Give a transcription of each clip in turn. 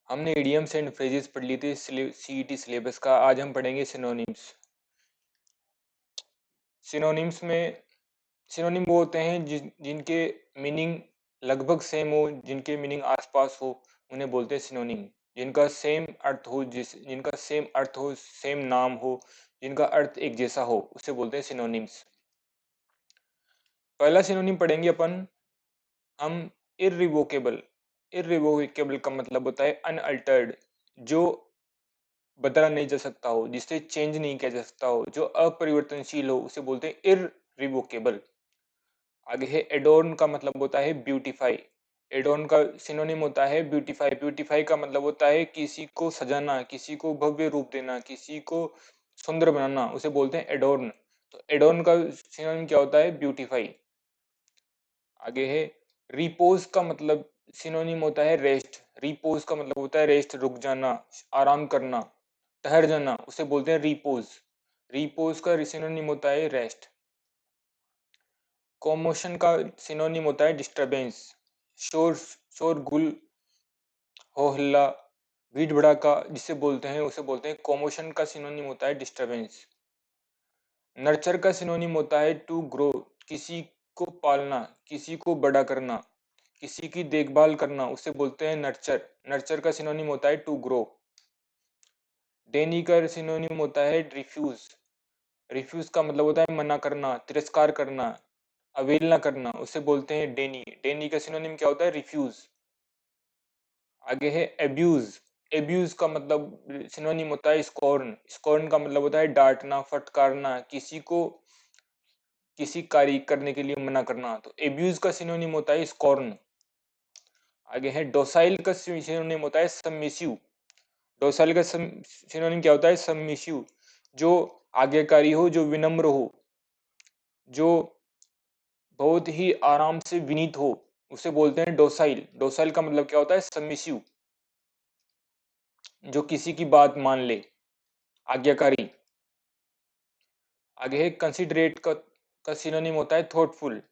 हमने idioms and phrases पढ़ ली थी सीईटी सिलेबस का। आज हम पढ़ेंगे सिनोनिम्स। सिनोनिम्स में सिनोनिम वो होते हैं जिनके मीनिंग लगभग सेम हो, जिनके मीनिंग आसपास हो, उन्हें बोलते हैं सिनोनिम। जिनका सेम अर्थ हो, सेम नाम हो, जिनका अर्थ एक जैसा हो, उसे बोलते हैं सिनोनिम्स। पहला सिनोनिम पढ़ेंगे अपन हम इररिवोकेबल। इररिवोकेबल का मतलब होता है अनअल्टर्ड, जो बदला नहीं जा सकता हो, जिसे चेंज नहीं किया जा सकता हो, जो अपरिवर्तनशील हो, उसे बोलते हैं इररिवोकेबल। आगे है एडोर्न का मतलब होता है ब्यूटीफाई। एडोर्न का सिनोनिम होता है ब्यूटीफाई। ब्यूटीफाई का मतलब होता है किसी को सजाना, किसी को भव्य रूप देना, किसी को सुंदर बनाना, उसे बोलते हैं एडोर्न। तो एडोर्न का सिनोनिम क्या होता है? ब्यूटीफाई। आगे है रिपोज का मतलब सिनोनिम होता है रेस्ट। रिपोज का मतलब होता है रेस्ट, रुक जाना, आराम करना, ठहर जाना, उसे बोलते हैं रिपोज। रिपोज का सिनोनिम होता है रेस्ट। कॉमोशन का सिनोनिम होता है डिस्टरबेंस। शोर शोरगुल, हो हल्ला, भीड़ भड़ाका जिसे बोलते हैं, उसे बोलते हैं कॉमोशन का सिनोनिम होता है डिस्टरबेंस। नर्चर का सिनोनिम होता है टू ग्रो। किसी को पालना, किसी को बड़ा करना, किसी की देखभाल करना, उसे बोलते हैं नर्चर। नर्चर का सिनोनिम होता है टू ग्रो। डेनी का सिनोनिम होता है रिफ्यूज। रिफ्यूज का मतलब होता है मना करना, तिरस्कार करना, अवहेलना करना, उसे बोलते हैं डेनी। डेनी का सिनोनिम क्या होता है? रिफ्यूज। आगे है एब्यूज। एब्यूज का मतलब सिनोनिम होता है स्कॉर्न। स्कॉर्न का मतलब होता है डांटना, फटकारना, किसी को किसी कार्य करने के लिए मना करना। तो एब्यूज का सिनोनिम होता है स्कॉर्न। आगे है डोसाइल का सिनोनिम होता है सबमिसिव। डोसाइल का सिनोनिम क्या होता है? सबमिसिव। जो आज्ञाकारी हो, जो विनम्र हो, जो बहुत ही आराम से विनीत हो, उसे बोलते हैं डोसाइल। डोसाइल का मतलब क्या होता है? सबमिसिव, जो किसी की बात मान ले, आज्ञाकारी। आगे है कंसिडरेट का सिनोनिम होता है थॉटफुल।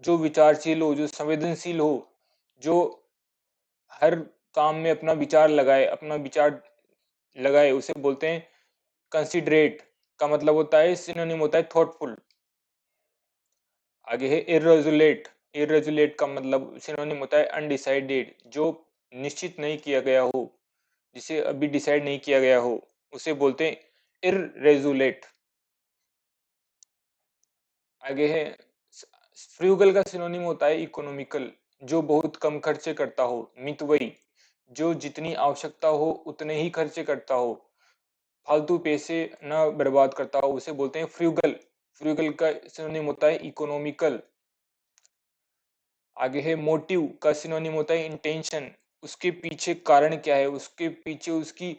जो विचारशील हो, जो संवेदनशील हो, जो हर काम में अपना विचार लगाए, उसे बोलते हैं कंसिडरेट। का मतलब होता है सिनोनिम होता है थॉटफुल। आगे है इर्रेजुलेट। इर्रेजुलेट का मतलब सिनोनिम होता है अनडिसाइडेड। जो निश्चित नहीं किया गया हो, जिसे अभी डिसाइड नहीं किया गया हो, उसे बोलते हैं इर्रेजुलेट। आगे है फ्रूगल का सिनोनिम होता है इकोनॉमिकल। जो बहुत कम खर्चे करता हो, मितव्ययी। जो जितनी आवश्यकता हो उतने ही खर्चे करता हो, फालतू पैसे न बर्बाद करता हो, उसे बोलते हैं फ्रूगल। फ्रूगल का सिनोनिम होता है इकोनॉमिकल। आगे है मोटिव का सिनोनिम होता है इंटेंशन। उसके पीछे कारण क्या है, उसके पीछे उसकी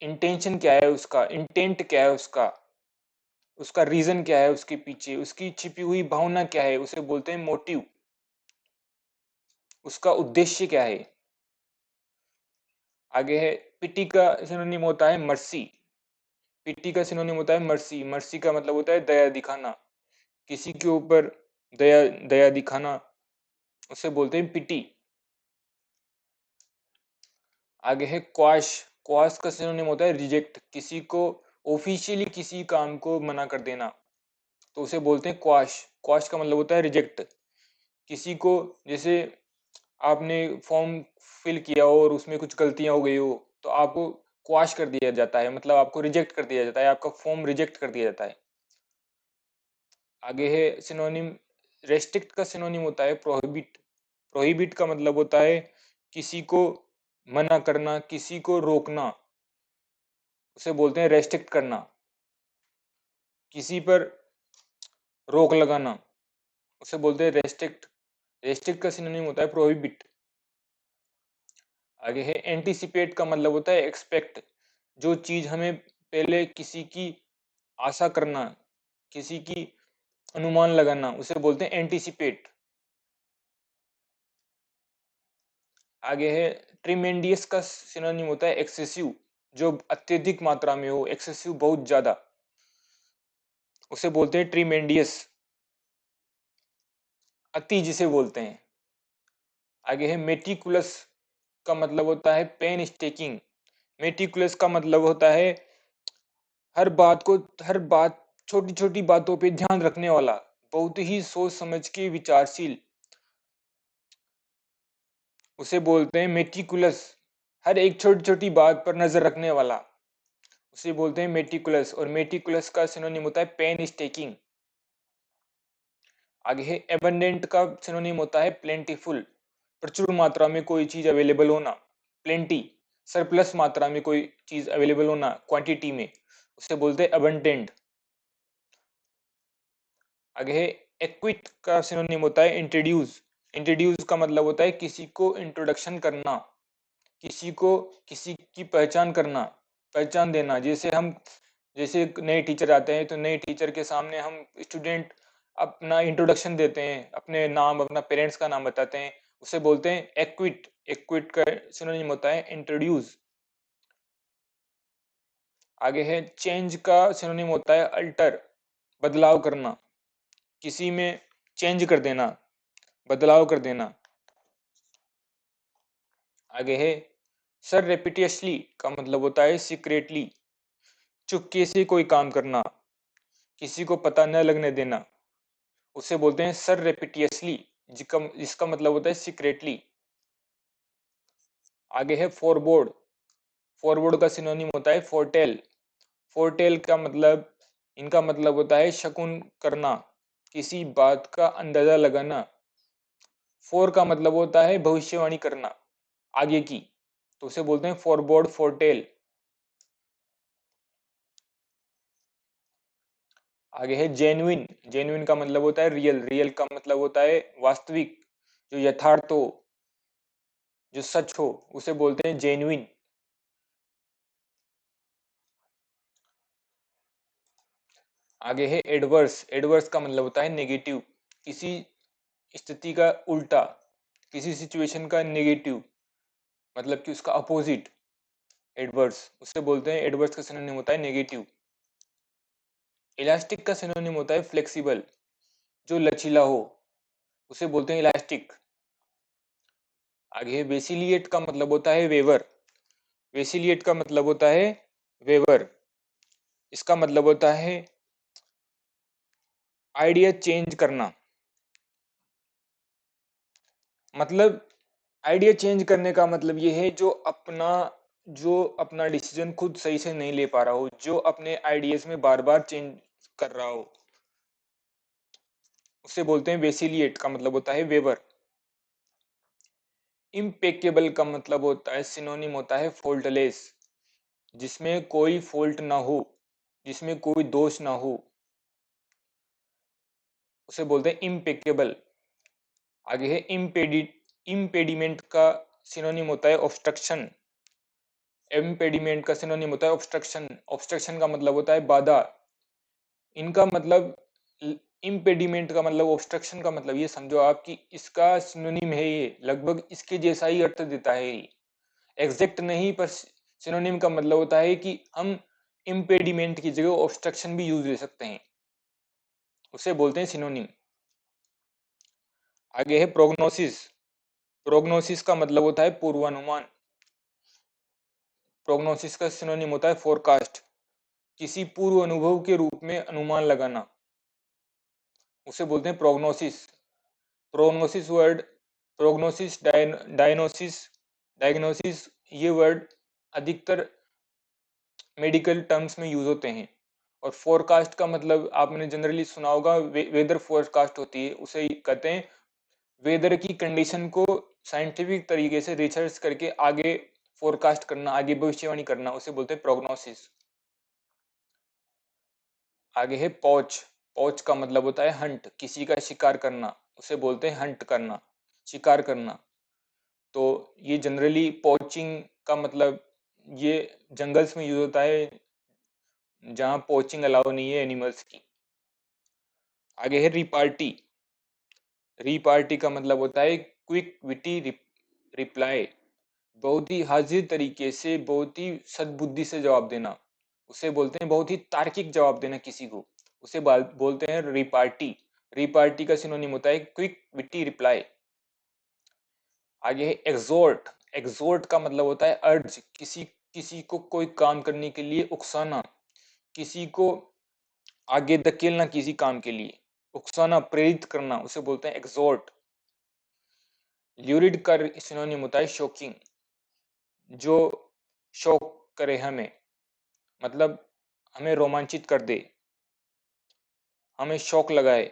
इंटेंशन क्या है, उसका इंटेंट क्या है, उसका रीजन क्या है, उसके पीछे उसकी छिपी हुई भावना क्या है, उसे बोलते हैं मोटिव। उसका उद्देश्य क्या है। आगे है पिटी का सिनोनिम होता है मर्सी। पिटी का सिनोनिम होता है मर्सी। मर्सी का मतलब होता है दया दिखाना, किसी के ऊपर दया दया दिखाना, उसे बोलते हैं पिटी। आगे है क्वाश। क्वाश का सिनोनिम होता है रिजेक्ट। किसी को ऑफिशियली किसी काम को मना कर देना, तो उसे बोलते हैं क्वाश। क्वाश का मतलब होता है रिजेक्ट। किसी को, जैसे आपने फॉर्म फिल किया हो और उसमें कुछ गलतियां हो गई हो, तो आपको क्वाश कर दिया जाता है, मतलब आपको रिजेक्ट कर दिया जाता है, आपका फॉर्म रिजेक्ट कर दिया जाता है। आगे है सिनोनिम रेस्ट्रिक्ट का सिनोनिम होता है प्रोहिबिट। प्रोहिबिट का मतलब होता है किसी को मना करना, किसी को रोकना, उसे बोलते हैं रेस्ट्रिक्ट करना। किसी पर रोक लगाना, उसे बोलते हैं रेस्ट्रिक्ट। रेस्ट्रिक्ट का सिनोनिम होता है प्रोहिबिट। आगे है एंटीसिपेट का मतलब होता है एक्सपेक्ट। जो चीज हमें पहले किसी की आशा करना, किसी की अनुमान लगाना, उसे बोलते हैं एंटीसिपेट। आगे है ट्रिमेंडियस का सिनोनिम होता है एक्सेसिव। जो अत्यधिक मात्रा में हो, एक्सेसिव बहुत ज्यादा, उसे बोलते हैं ट्रिमेंडियस, अति जिसे बोलते हैं। आगे है मेटिकुलस। का मतलब होता है पेन स्टेकिंग। मेटिकुलस का मतलब होता है हर बात छोटी छोटी बातों पे ध्यान रखने वाला, बहुत ही सोच समझ के विचारशील, उसे बोलते हैं मेटिकुलस। हर एक छोटी छोटी बात पर नजर रखने वाला, उसे बोलते हैं मेटिकुलस। और मेटिकुलस का सिनोनिम होता है पेन स्टेकिंग। आगे है एबंडेंट का सिनोनिम होता है प्लेंटीफुल। प्रचुर मात्रा में कोई चीज अवेलेबल होना। प्लेंटी, सरप्लस मात्रा में कोई चीज अवेलेबल होना क्वांटिटी में, उसे बोलते हैं अबंडेंट। आगे है एक्विट का सिनोनिम होता है इंट्रोड्यूस। इंट्रोड्यूस का मतलब होता है किसी को इंट्रोडक्शन करना, किसी को किसी की पहचान करना, पहचान देना। जैसे नए टीचर आते हैं तो नए टीचर के सामने हम स्टूडेंट अपना इंट्रोडक्शन देते हैं, अपने नाम, अपना पेरेंट्स का नाम बताते हैं, उसे बोलते हैं एक्विट। एक्विट का सिनोनिम होता है इंट्रोड्यूस। आगे है चेंज का सिनोनिम होता है अल्टर, बदलाव करना, किसी में चेंज कर देना, बदलाव कर देना। आगे है सर रेपिटियसली का मतलब होता है सीक्रेटली, चुपके से कोई काम करना, किसी को पता न लगने देना, उसे बोलते हैं सर रेपिटियसली, जिसका मतलब होता है सीक्रेटली। आगे है फोरबोर्ड। फोरबोर्ड का सिनोनिम होता है फोरटेल। फोरटेल का मतलब, इनका मतलब होता है शकुन करना, किसी बात का अंदाजा लगाना। फोर का मतलब होता है भविष्यवाणी करना आगे की, तो उसे बोलते हैं फोरबोर्ड, फोरटेल। आगे है जेन्युइन। जेन्युइन का मतलब होता है रियल। रियल का मतलब होता है वास्तविक, जो यथार्थ हो, जो सच हो, उसे बोलते हैं जेन्युइन। आगे है एडवर्स। एडवर्स का मतलब होता है नेगेटिव, किसी स्थिति का उल्टा, किसी सिचुएशन का नेगेटिव, मतलब कि उसका अपोजिट, एडवर्स, उसे बोलते हैं एडवर्स का सिनोनिम होता है नेगेटिव। इलास्टिक का सिनोनिम होता है फ्लेक्सिबल, जो लचीला हो, उसे बोलते हैं इलास्टिक। आगे है वेसिलिएट का मतलब होता है वेवर। वेसिलिएट का मतलब होता है वेवर, इसका मतलब होता है आइडिया चेंज करना। मतलब आइडिया चेंज करने का मतलब ये है जो अपना डिसीजन खुद सही से नहीं ले पा रहा हो, जो अपने आइडियाज में बार बार चेंज कर रहा हो, उसे बोलते हैं वेसिलिएट, का मतलब होता है वेवर। इम्पेकेबल का मतलब होता है, सिनोनिम होता है फॉल्टलेस, जिसमें कोई फॉल्ट ना हो, जिसमें कोई दोष ना हो, उसे बोलते हैं इम्पेकेबल। आगे है इम्पेडिमेंट का सिनोनिम होता है ऑब्स्ट्रक्शन। इम्पेडिमेंट का सिनोनिम होता है ऑब्स्ट्रक्शन। ऑब्स्ट्रक्शन का मतलब होता है बाधा। इनका मतलब, इम्पेडिमेंट का मतलब, ऑब्स्ट्रक्शन का मतलब ये समझो आप कि इसका सिनोनिम है, ये लगभग इसके जैसा ही अर्थ देता है। एग्जैक्ट नहीं, पर सिनोनिम का मतलब होता है कि हम इम्पेडिमेंट की जगह ऑब्स्ट्रक्शन भी यूज ले सकते हैं, उसे बोलते हैं सिनोनिम। आगे है प्रोग्नोसिस। प्रोग्नोसिस का मतलब होता है पूर्वानुमान। प्रोग्नोसिस का सिनोनिम होता है फोरकास्ट, किसी पूर्व अनुभव के रूप में अनुमान लगाना, उसे बोलते हैं prognosis. Prognosis word, prognosis, डायनोसिस, diagnosis, ये वर्ड अधिकतर मेडिकल टर्म्स में यूज होते हैं। और फोरकास्ट का मतलब आपने जनरली सुना होगा, वेदर फोरकास्ट होती है, उसे कहते हैं वेदर की कंडीशन को साइंटिफिक तरीके से रिसर्च करके आगे फोरकास्ट करना, आगे भविष्यवाणी करना, उसे बोलते हैं प्रोग्नोसिस। आगे है पॉच। पॉच का मतलब होता है हंट, किसी का शिकार करना, उसे बोलते हैं हंट करना, शिकार करना। तो ये जनरली पॉचिंग का मतलब ये जंगल्स में यूज होता है, जहां पॉचिंग अलाउ नहीं है एनिमल्स की। आगे है रिपार्टी। रिपार्टी का मतलब होता है क्विक विटी रिप्लाई, बहुत ही हाजिर तरीके से, बहुत ही सद्बुद्धि से जवाब देना, उसे बोलते हैं बहुत ही तार्किक जवाब देना किसी को, उसे बोलते हैं रिपार्टी। रिपार्टी का सिनोनिम होता है क्विक विटी रिप्लाई। आगे है एक्सोर्ट। एक्सोर्ट का मतलब होता है अर्ज, किसी को कोई काम करने के लिए उकसाना, किसी को आगे धकेलना, किसी काम के लिए उकसाना, प्रेरित करना, उसे बोलते हैं एक्सोर्ट। ल्यूरिड का सिनोनिम होता है शॉकिंग, जो शॉक करे हमें, मतलब हमें रोमांचित कर दे, हमें शॉक लगाए,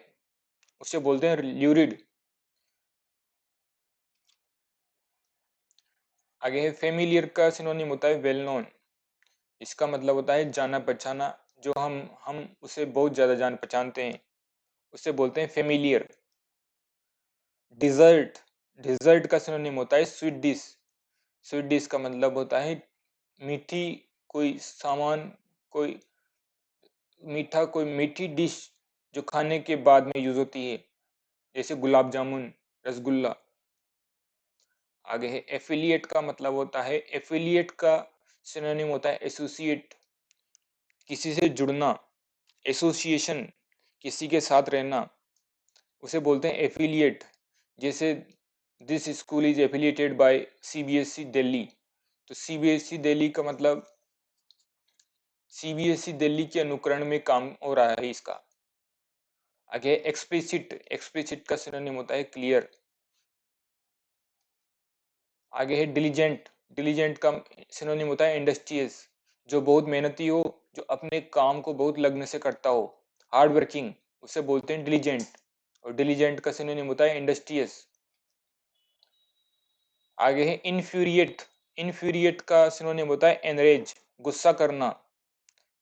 उसे बोलते हैं ल्यूरिड। आगे है फेमिलियर का सिनोनिम होता है वेल नोन, इसका मतलब होता है जाना पहचाना, जो हम उसे बहुत ज्यादा जान पहचानते हैं, उसे बोलते हैं फेमिलियर। डिजर्ट, डिजर्ट का सिनोनिम होता है स्वीट डिश, स्वीट डिश का मतलब होता है मीठी कोई सामान, कोई मीठा, कोई मीठी डिश जो खाने के बाद में यूज होती है, जैसे गुलाब जामुन, रसगुल्ला। आगे है एफिलिएट का मतलब होता है, एफिलिएट का सिनोनिम होता है एसोसिएट, किसी से जुड़ना, एसोसिएशन, किसी के साथ रहना, उसे बोलते हैं एफिलिएट। जैसे this school is affiliated by CBSE Delhi, तो सीबीएसई दिल्ली का मतलब सीबीएसई दिल्ली के अनुकरण में काम हो रहा है इसका। आगे एक्सप्लिसिट, एक्सप्लिसिट का सिनोनिम होता है क्लियर। आगे है डिलीजेंट, डिलीजेंट का सिनोनिम होता है इंडस्ट्रियस, जो बहुत मेहनती हो, जो अपने काम को बहुत लगन से करता हो, हार्ड वर्किंग, उसे बोलते हैं डिलीजेंट। और डिलीजेंट का सिनोनिम होता है इंडस्ट्रियस। आगे है इन्फ्यूरिएट, इन्फ्यूरिएट का सिनोनिम होता है एनरेज, गुस्सा करना,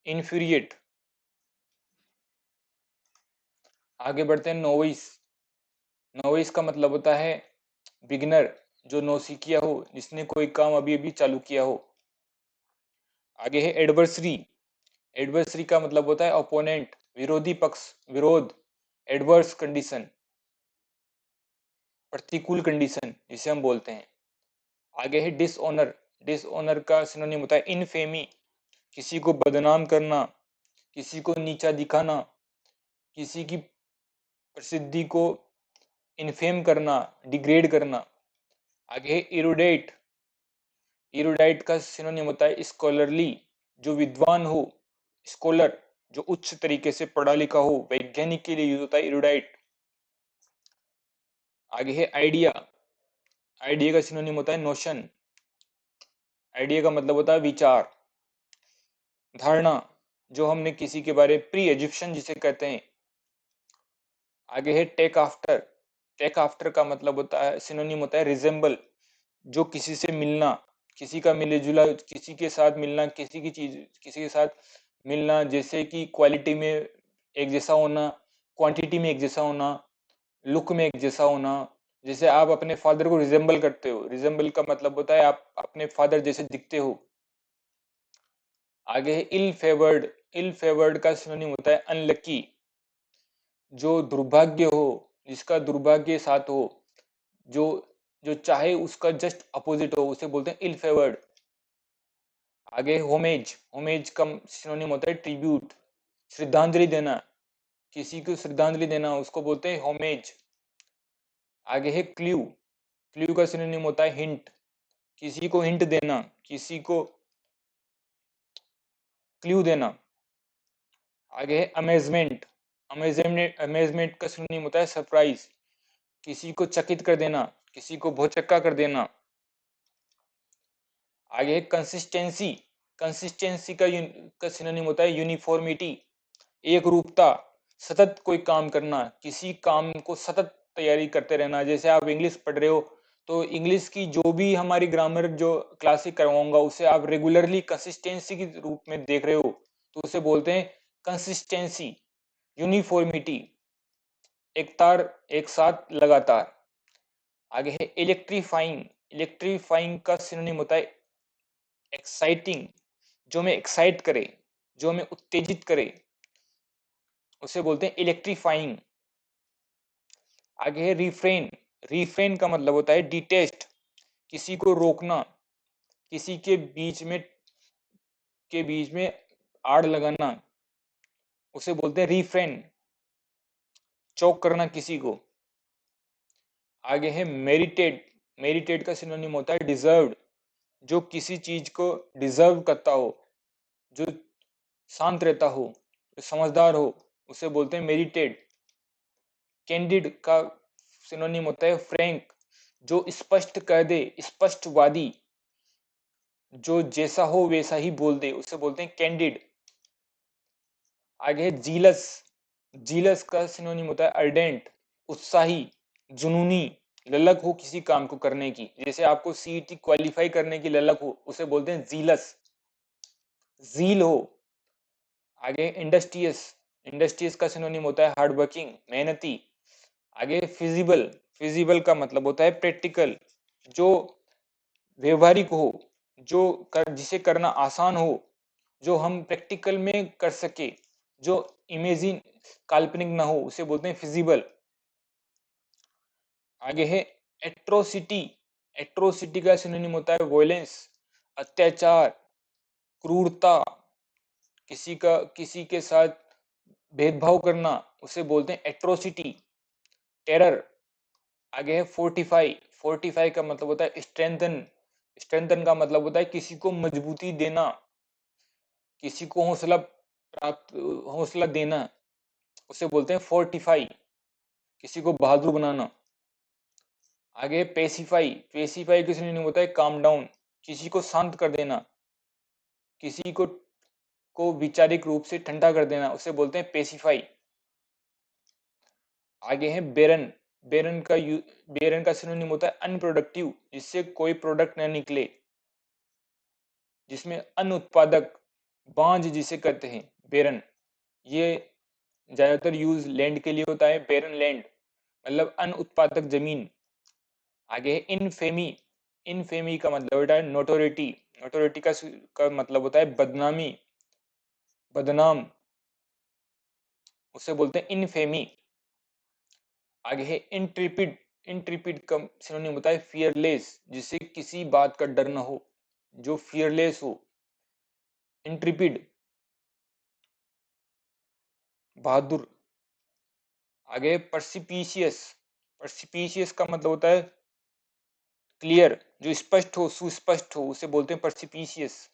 इन्फ्यूरिएट। आगे बढ़ते हैं नोविस, नोविस का मतलब होता है बिगिनर, जो नौसिखिया हो, जिसने कोई काम अभी अभी चालू किया हो। आगे है एडवर्सरी, एडवर्सरी का मतलब होता है ओपोनेंट, विरोधी पक्ष, विरोध, एडवर्स कंडीशन, प्रतिकूल कंडीशन जिसे हम बोलते हैं। आगे है डिसऑनर, डिसऑनर का सिनोनिम होता है इनफेमी, किसी को बदनाम करना, किसी को नीचा दिखाना, किसी की प्रसिद्धि को इनफेम करना, डिग्रेड करना। आगे है इरुडेट, इरुडाइट का सिनोनिम होता है स्कॉलरली, जो विद्वान हो, स्कॉलर, जो उच्च तरीके से पढ़ा लिखा हो, वैज्ञानिक के लिए यूज होता है इरुडाइट। आगे है आइडिया, आइडिया का सिनोनिम होता है नोशन, आइडिया का मतलब होता है विचार, धारणा, जो हमने किसी के बारे प्री एज्यूप्शन जिसे कहते हैं। आगे है टेक आफ्टर, टेक आफ्टर का मतलब होता है सिनोनिम होता है रिजेंबल, जो किसी से मिलना, किसी का मिले जुला, किसी के साथ मिलना, किसी की चीज, किसी के साथ मिलना, जैसे कि क्वालिटी में एक जैसा होना, क्वांटिटी में एक जैसा होना, लुक में एक जैसा होना। जैसे आप अपने फादर को रिजेंबल करते हो, रिजेंबल का मतलब होता है आप अपने फादर जैसे दिखते हो। आगे है इल फेवर्ड, इल फेवर्ड का सिनोनिम होता है अनलकी, जो दुर्भाग्य हो, जिसका दुर्भाग्य साथ हो, जो जो चाहे उसका जस्ट अपोजिट हो, उसे बोलते हैं इल फेवर्ड। आगे होमेज, होमेज का सिनोनिम होता है ट्रिब्यूट, श्रद्धांजलि देना, किसी को श्रद्धांजलि देना, उसको बोलते हैं होमेज। आगे है क्ल्यू, क्ल्यू का सिनोनिम होता है हिंट, किसी को हिंट देना, किसी को क्ल्यू देना। आगे है अमेजमेंट, अमेजमेंट, अमेजमेंट का सिनोनिम होता है सरप्राइज, किसी को चकित कर देना, किसी को भौचक्का कर देना। आगे है कंसिस्टेंसी, कंसिस्टेंसी का सिनोनिम होता है यूनिफॉर्मिटी, एक रूपता, सतत कोई काम करना, किसी काम को सतत तैयारी करते रहना। जैसे आप इंग्लिश पढ़ रहे हो, तो इंग्लिश की जो भी हमारी ग्रामर जो क्लासिक करवाऊंगा, उसे आप रेगुलरली कंसिस्टेंसी के रूप में देख रहे हो, तो उसे बोलते हैं कंसिस्टेंसी। यूनिफॉर्मिटी, एक तार, एक साथ लगातार। आगे है इलेक्ट्रीफाइंग, इलेक्ट्रीफाइंग का सिनोनिम होता है एक्साइटिंग, जो हमें एक्साइट करे, जो हमें उत्तेजित करे, उसे बोलते हैं इलेक्ट्रीफाइंग। आगे है रिफ्रेन, रिफ्रेन का मतलब होता है डिटेस्ट, किसी को रोकना, किसी के बीच में आड़ लगाना, उसे बोलते हैं रिफ्रेन, चौक करना किसी को। आगे है मेरिटेड, मेरिटेड का सिनोनिम होता है डिजर्व्ड, जो किसी चीज को डिजर्व करता हो, जो शांत रहता हो, जो समझदार हो, उसे बोलते हैं मेरिटेड। कैंडिड का सिनोनिम होता है फ्रैंक, जो स्पष्ट कह दे, स्पष्टवादी, जो जैसा हो वैसा ही बोल दे, उसे बोलते हैं कैंडिड। आगे है जीलस। जीलस का सिनोनिम होता है अर्डेंट, उत्साही, जुनूनी, ललक हो किसी काम को करने की, जैसे आपको सीईटी क्वालिफाई करने की ललक हो, उसे बोलते हैं जीलस, जील हो। आगे इंडस्ट्रियस। इंडस्ट्रियस का सिनोनिम होता है हार्ड वर्किंग, मेहनती। आगे फिजिबल। फिजिबल का मतलब होता है प्रैक्टिकल, जो व्यवहारिक हो, जिसे करना आसान हो, जो हम प्रैक्टिकल में कर सके, जो इमेजिन काल्पनिक ना हो, उसे बोलते हैं फिजिबल। आगे है एट्रोसिटी। एट्रोसिटी का सिनोनिम होता है वॉयलेंस, अत्याचार, क्रूरता, किसी के साथ भेदभाव करना, उसे बोलते हैं एट्रोसिटी, टेरर। आगे है फोर्टिफाई। फोर्टिफाई का मतलब होता है स्ट्रेंथन। स्ट्रेंथन का मतलब होता है किसी को मजबूती देना, किसी को हौसला देना, उसे बोलते हैं फोर्टिफाई, किसी को बहादुर बनाना। आगे पेसिफाई। पेसिफाई किसी नहीं होता है काम डाउन, किसी को शांत कर देना, किसी को वैचारिक रूप से ठंडा कर देना, उसे बोलते हैं पेसिफाई। आगे है बेरन। बेरन का सिनोनिम होता है अनप्रोडक्टिव, जिससे कोई प्रोडक्ट न निकले, जिसमें अनुत्पादक, बांझ जिसे कहते हैं बेरन। ये ज्यादातर यूज लैंड के लिए होता है, बेरन लैंड मतलब अनुत्पादक जमीन। आगे है इनफेमी। इनफेमी का मतलब होता है नोटोरिटी। नोटोरिटी का मतलब होता है बदनामी, बदनाम, उसे बोलते हैं इनफेमी। आगे है इंट्रिपिड। इंट्रिपिड का सिनोनिम होता है फियरलेस, जिसे किसी बात का डर न हो, जो फियरलेस हो, इंट्रिपिड, बहादुर। आगे परसिपिशियस। परसिपिशियस का मतलब होता है क्लियर, जो स्पष्ट हो, सुस्पष्ट हो, उसे बोलते हैं परसिपिशियस।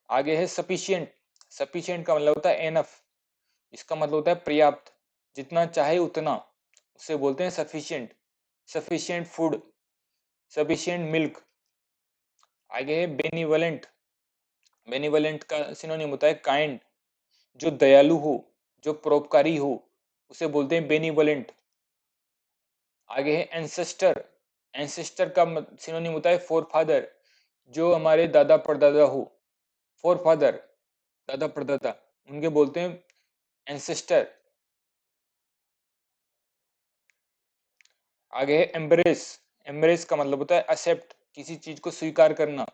आगे है सफिशिएंट। सफिशिएंट का मतलब होता है एनफ, इसका मतलब होता है पर्याप्त, जितना चाहे उतना, उसे बोलते हैं sufficient. Sufficient food, sufficient milk. आगे है बेनिवलेंट। बेनिवलेंट का सिनोनिम होता है काइंड, जो दयालु हो, जो परोपकारी हो, उसे बोलते हैं बेनिवलेंट। आगे है एंसेस्टर। एंसेस्टर का सिनोनिम होता है फोरफादर, जो हमारे दादा परदादा हो, फोरफादर, दादा परदादा, उनके बोलते हैं एंसेस्टर। आगे है एम्ब्रेस। एम्ब्रेस का मतलब होता है एक्सेप्ट, किसी चीज को स्वीकार करना,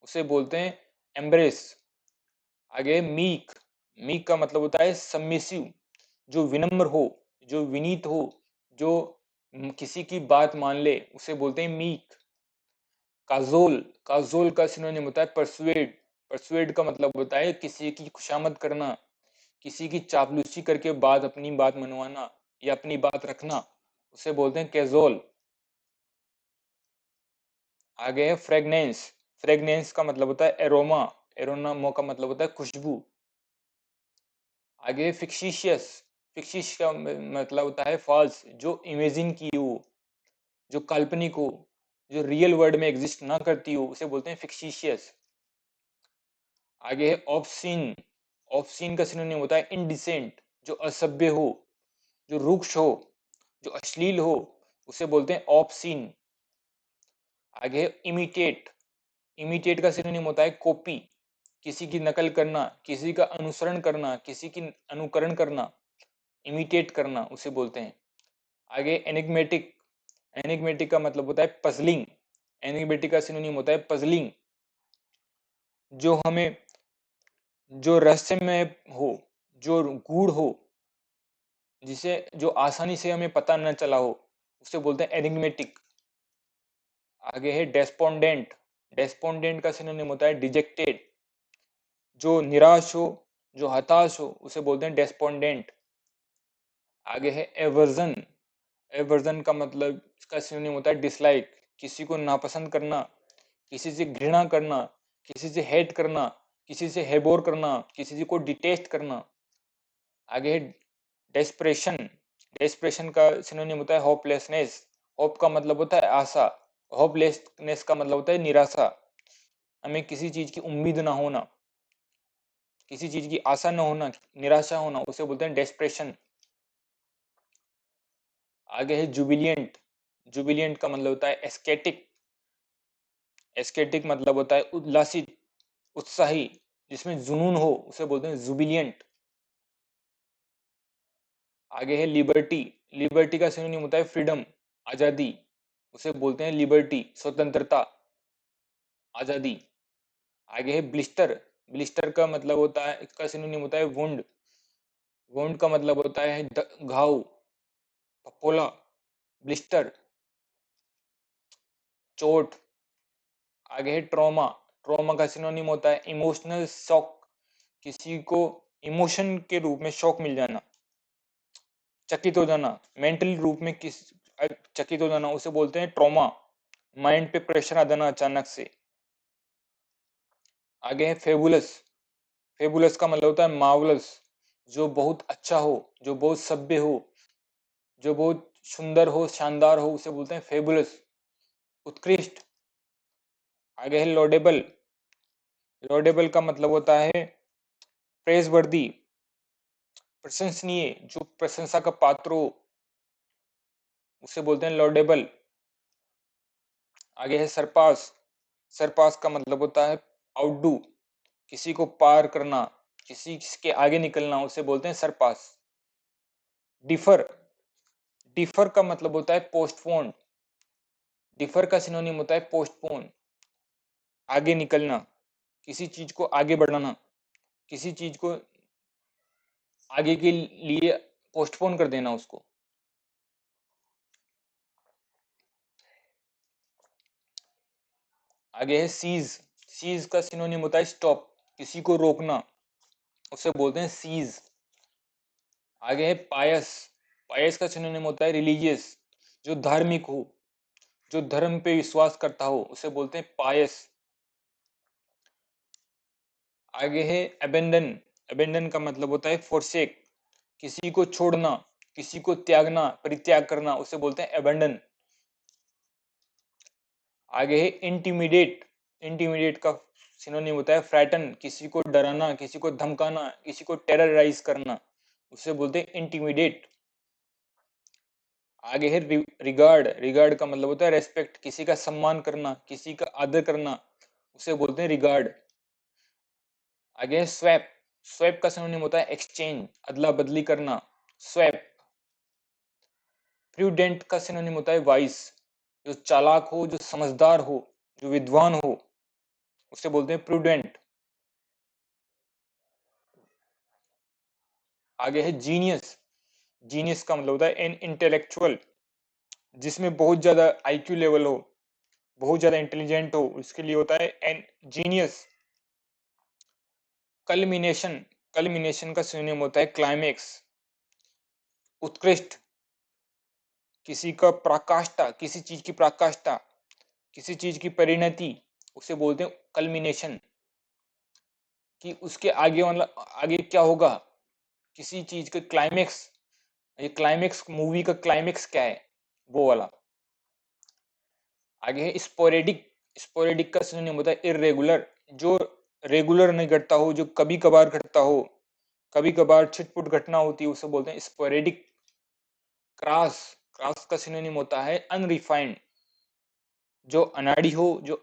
उसे बोलते हैं एम्ब्रेस। आगे मीक। मीक का मतलब होता है सबमिसिव, जो विनम्र हो, जो विनीत हो, जो किसी की बात मान ले, उसे बोलते हैं मीक। काजोल। काजोल का सिनोनिम होता है परसुएड। परसुएड का मतलब होता है किसी की खुशामद करना, किसी की चापलूसी करके अपनी बात मनवाना या अपनी बात रखना, उसे बोलते हैं कैजोल। आगे है फ्रेगनेंस। फ्रेगनेंस का मतलब होता है एरोमा। एरोमा का मतलब होता है खुशबू। आगे फिक्शिशियस। फिक्शिश का मतलब होता है फॉल्स, जो इमेजिन की हो, जो काल्पनिक हो, जो रियल वर्ल्ड में एग्जिस्ट ना करती हो, उसे बोलते हैं फिक्शिशियस। आगे है ऑब्सीन। ऑब्सीन का सिनोनिम होता है इनडिसेंट, जो असभ्य हो, जो रुक्ष हो, जो अश्लील हो, उसे बोलते हैं ऑब्सीन। आगे है इमिटेट। इमिटेट का सिनोनिम होता है कॉपी, किसी की नकल करना, किसी का अनुसरण करना, किसी की अनुकरण करना, इमिटेट करना, उसे बोलते हैं। आगे एनिग्मेटिक। एनिग्मेटिक का मतलब होता है पजलिंग। एनिग्मेटिक का सिनोनिम होता है पजलिंग, जो हमें, जो रहस्यमय हो, जो गूढ़ हो, जिसे जो आसानी से हमें पता न चला हो, उसे बोलते हैं एनिग्मेटिक। आगे है डेस्पोंडेंट। डेस्पोंडेंट का सिनोनिम होता है डिजेक्टेड, जो निराश हो, जो हताश हो, उसे बोलते हैं डेस्पोंडेंट। आगे है एवर्जन। एवर्जन का मतलब, इसका सिनोनिम होता है डिसलाइक, किसी को नापसंद करना, किसी से घृणा करना, किसी से हेट करना, किसी से हेबोर करना, किसी को डिटेस्ट करना। आगे है डेस्परेशन। डेस्परेशन का सिनोनिम होता है होपलेसनेस। होप का मतलब होता है आशा, होपलेसनेस का मतलब होता है निराशा। हमें किसी चीज की उम्मीद ना होना, किसी चीज की आशा न होना, निराशा होना, उसे बोलते हैं डेस्परेशन। आगे है जुबिलियंट। जुबिलियंट का मतलब होता है एस्केटिक। एस्केटिक मतलब होता है उल्लासित, उत्साही, जिसमें जुनून हो, उसे बोलते हैं जुबिलियंट। आगे है लिबर्टी। लिबर्टी का सिनोनिम होता है फ्रीडम, आजादी, उसे बोलते हैं लिबर्टी, स्वतंत्रता, आजादी। आगे है ब्लिस्टर। ब्लिस्टर का मतलब होता है, इसका सिनोनिम होता है वुंड। वुंड का मतलब होता है घाव, फफोला, ब्लिस्टर, चोट। आगे है ट्रॉमा। ट्रॉमा का सिनोनिम होता है इमोशनल शॉक, किसी को इमोशन के रूप में शॉक मिल जाना, चकित हो जाना, मेंटल रूप में किस चकित हो जाना, उसे बोलते हैं ट्रॉमा, माइंड पे प्रेशर आ जाना अचानक से। आगे है फेबुलस। फेबुलस का मतलब होता है मार्वलस, जो बहुत अच्छा हो, जो बहुत सभ्य हो, जो बहुत सुंदर हो, शानदार हो, उसे बोलते हैं फेबुलस, उत्कृष्ट। आगे है लॉडेबल। लॉडेबल का मतलब होता है प्रेज वर्दी, प्रशंसनीय, जो प्रशंसा का पात्र हो, उसे बोलते हैं लॉडेबल। आगे है सरपास। सरपास का मतलब होता है आउटडू, किसी को पार करना, किसी के आगे निकलना, उसे बोलते हैं सरपास। डिफर। डिफर का मतलब होता है पोस्टपोन। डिफर का सिनोनिम होता है पोस्टपोन, आगे निकलना, किसी चीज को आगे बढ़ाना, किसी चीज को आगे के लिए पोस्टपोन कर देना उसको। आगे है सीज। सीज का सिनोनिम होता है स्टॉप, किसी को रोकना, उसे बोलते हैं सीज। आगे है पायस। पायस का सिनोनिम होता है रिलीजियस, जो धार्मिक हो, जो धर्म पे विश्वास करता हो, उसे बोलते हैं पायस। आगे है अबेंडन। अबेंडन का मतलब होता है फोरसेक, किसी को छोड़ना, किसी को त्यागना, परित्याग करना, उसे बोलते हैं अबेंडन। आगे है इंटिमिडेट। इंटिमिडेट का सिनोनिम होता है फ्रैटन, किसी को डराना, किसी को धमकाना, किसी को टेरराइज करना, उसे बोलते हैं इंटिमिडेट। आगे है रिगार्ड। रिगार्ड का मतलब होता है रेस्पेक्ट, किसी का सम्मान करना, किसी का आदर करना, उसे बोलते हैं रिगार्ड। आगे है स्वैप। स्वैप का सिनोनिम होता है एक्सचेंज, अदला बदली करना, स्वैप। प्रूडेंट का सिनोनिम होता है वाइस, जो चालाक हो, जो समझदार हो, जो विद्वान हो, उसे बोलते हैं प्रूडेंट। आगे है जीनियस। जीनियस का मतलब होता है एन इंटेलेक्चुअल, जिसमें बहुत ज्यादा आईक्यू लेवल हो, बहुत ज्यादा इंटेलिजेंट हो, उसके लिए होता है एन जीनियस। कल्मिनेशन। कल्मिनेशन का सिनोनिम होता है क्लाइमेक्स, उत्कृष्ट, किसी का पराकाष्ठा, किसी चीज की पराकाष्ठा, किसी चीज की परिणति, उसे बोलते हैं कल्मिनेशन, कि उसके आगे मतलब आगे क्या होगा, किसी चीज का क्लाइमेक्स, ये क्लाइमेक्स, मूवी का क्लाइमेक्स क्या है, वो वाला। आगे है स्पोरेडिक। स्पोरेडिक का सिनोनिम होता है इरेगुलर, जो रेगुलर नहीं घटता हो, जो कभी कभार घटता हो, कभी कभार छिटपुट घटना होती है, उसे बोलते हैं स्पोरेडिक। क्रास। क्रास का सिनोनिम होता है अनरिफाइंड, जो अनाड़ी हो, जो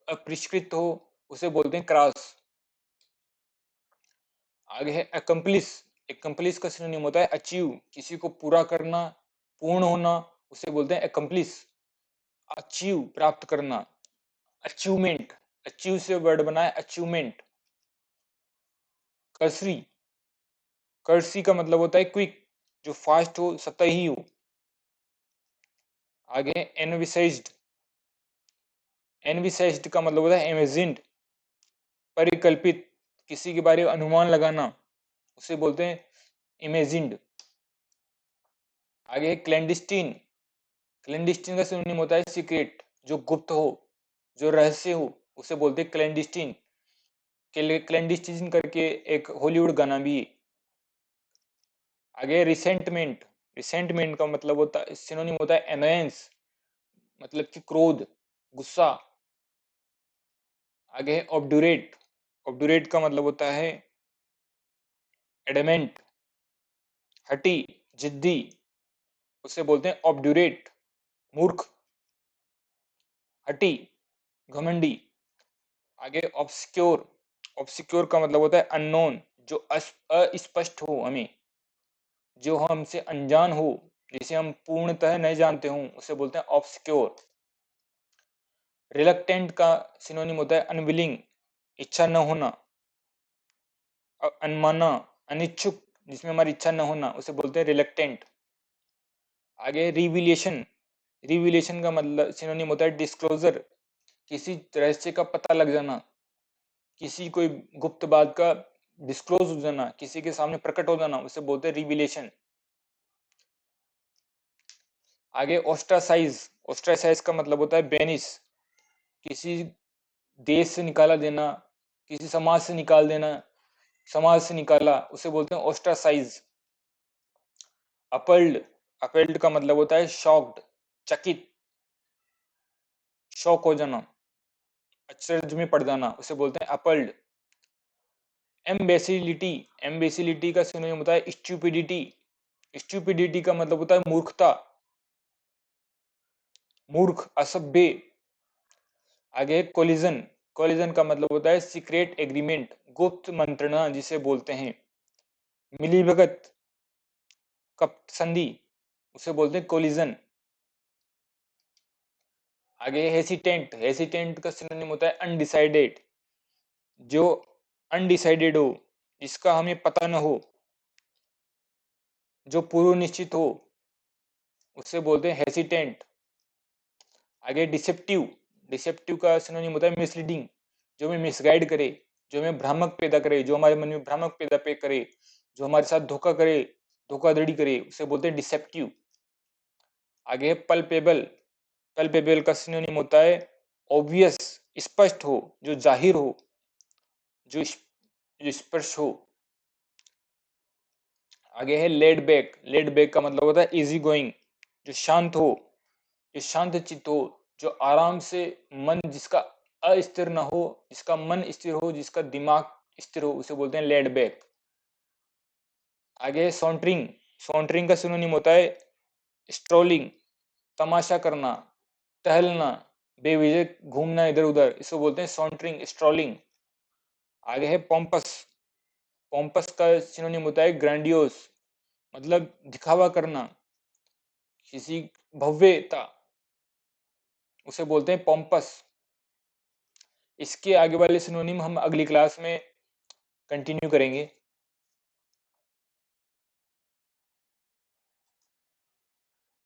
अपरिष्कृत हो, उसे बोलते हैं क्रास। आगे है अकम्प्लिस। एकम्प्लिस का सिनोनिम होता है अचीव, किसी को पूरा करना, पूर्ण होना, उसे बोलते हैं अकम्प्लिस। अचीव, प्राप्त करना, अचीवमेंट, अचीव से वर्ड बना है अचीवमेंट। कर्सरी। कर्सी का मतलब होता है क्विक, जो फास्ट हो, सतही हो। आगे एनविसेज्ड। एनविसेज्ड का मतलब होता है इमेजिन्ड, परिकल्पित, किसी के बारे में अनुमान लगाना, उसे बोलते हैं इमेजिन्ड। आगे है क्लैंडिस्टीन। क्लैंडिस्टीन का सिनोनिम होता है सीक्रेट, जो गुप्त हो, जो रहस्य हो, उसे बोलते हैं क्लैंडिस्टीन। क्लैंडिस्टीन करके एक हॉलीवुड गाना भी है। आगे रिसेंटमेंट। रिसेंटमेंट का मतलब होता है, सिनोनिम होता है एनोयंस, मतलब कि क्रोध, गुस्सा। आगे है ऑब्डुरेट। ऑब्डुरेट का मतलब होता है एडमेंट, हठी, जिद्दी, उसे बोलते हैं ऑब्डुरेट। मूर्ख, हठी, घमंडी। आगे ऑब्सक्योर। ऑब्सक्योर का मतलब होता है अननोन, जो अस्पष्ट हो हमें, जो हमसे अनजान हो, जिसे हम पूर्णतः नहीं जानते हो, उसे बोलते हैं ऑब्सक्योर। रिलक्टेंट का सिनोनिम होता है अनविलिंग, इच्छा न होना, अनमाना, अनिच्छुक, जिसमें हमारी इच्छा न होना, उसे बोलते हैं रिलक्टेंट। आगे रिविलेशन। रिविलेशन का मतलब सिनोनिम होता है डिस्क्लोजर, किसी रहस्य का पता लग जाना, किसी कोई गुप्त बात का डिस्क्लोज हो जाना, किसी के सामने प्रकट हो जाना, उसे बोलते हैं रिविलेशन। आगे ओस्ट्रासाइज। ओस्ट्रासाइज का मतलब होता है बेनिस, किसी देश से निकाला देना, किसी समाज से निकाल देना, समाज से निकाला, उसे बोलते हैं ओस्ट्रासाइज। अपल्ड। अपल्ड का मतलब होता है शॉक्ड, चकित, शॉक हो जाना, आश्चर्य में पड़ जाना, उसे बोलते हैं अपल्ड। एम्बेसिलिटी। एम्बेसिलिटी का सिनोनिम होता है स्टूपिडिटी। स्टूपिडिटी का मतलब होता है मूर्खता, मूर्ख, असभ्य। आगे कोलिजन। कोलिजन का मतलब होता है सीक्रेट एग्रीमेंट, गुप्त मंत्रणा जिसे बोलते हैं, मिलीभगत, कप संधि, उसे बोलते हैं कोलिजन। आगे हेसिटेंट। हेसिटेंट का सिनोनिम होता है अनडिसाइडेड, जो अनडिसाइडेड हो, जिसका हमें पता न हो, जो पूर्व निश्चित हो, उसे बोलते हैं हेसिटेंट। आगे डिसेप्टिव। डिसेप्टिव का सिनोनिम होता है मिसलीडिंग, जो हमें मिसगाइड करे, जो हमें भ्रामक पैदा करे, जो हमारे मन में भ्रामक पैदा करे, जो हमारे साथ धोखा करे, धोखाधड़ी करे, उसे बोलते हैं डिसेप्टिव। आगे है पल्पेबल। पल्पेबल का सिनोनिम होता है ऑब्वियस, स्पष्ट हो, जो जाहिर हो, जो स्पष्ट हो। आगे है लेड बैक। लेड बैक का मतलब होता है इजी गोइंग, जो शांत हो, जो शांत चित्त हो, जो आराम से, मन जिसका अस्थिर न हो, जिसका मन स्थिर हो, जिसका दिमाग स्थिर हो, उसे बोलते हैं लेड बैक। आगे सॉन्टरिंग। सॉन्टरिंग का सिनोनिम होता है स्ट्रोलिंग, तमाशा करना, टहलना, बेवजह घूमना इधर उधर, इसको बोलते हैं सॉन्टरिंग, स्ट्रोलिंग। आगे है पोम्पस। पोम्पस का सिनोनिम होता है ग्रैंडियोस, मतलब दिखावा करना, किसी भव्यता, उसे बोलते हैं पोम्पस। इसके आगे वाले सिनोनिम हम अगली क्लास में कंटिन्यू करेंगे।